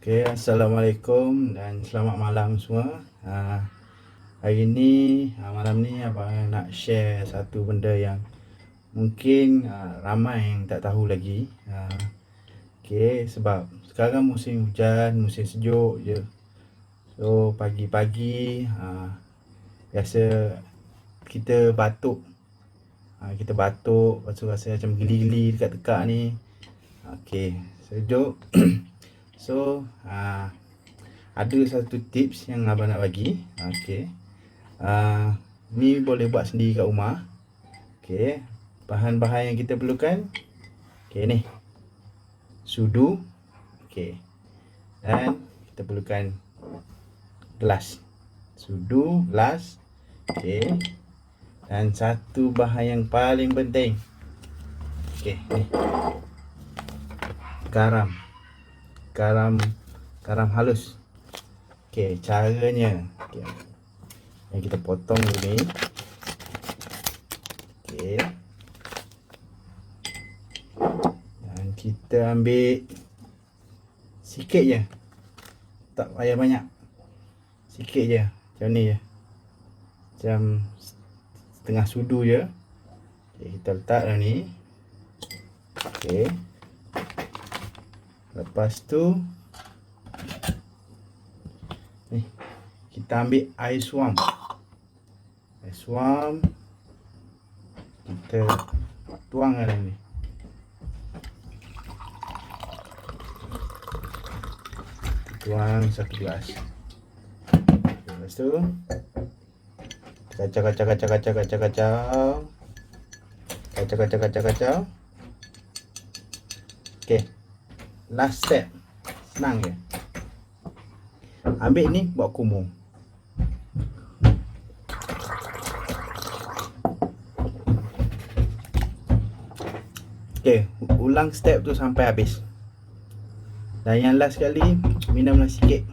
Okay, Assalamualaikum dan selamat malam semua. Hari ni, malam ni abang nak share satu benda yang mungkin ramai yang tak tahu lagi. Okay, sebab sekarang musim hujan, musim sejuk je. So pagi-pagi biasa kita batuk. Kita batuk, lepas tu rasa macam geli-geli dekat tekak ni. Okay, sejuk. So ada satu tips yang abang nak bagi. Okay, ni boleh buat sendiri kat rumah. Okay, bahan-bahan yang kita perlukan, okay, ni sudu. Okay, dan kita perlukan gelas, sudu, gelas. Okay, dan satu bahan yang paling penting, okay, ni garam halus. Okay, caranya, okay, yang kita potong dulu ni. Okay, dan kita ambil sikit je, tak payah banyak, sikit je, macam ni je, macam setengah sudu je. Okay, kita letak dalam ni. Okay, lepas tu ni kita ambil air suam. Air suam kita tuang dalam ni. Tuang satu gelas. Lepas tu kacau. Okay, last step, senang je. Ambil ni, buat kumur. Okay, ulang step tu sampai habis. Dan yang last sekali, minumlah sikit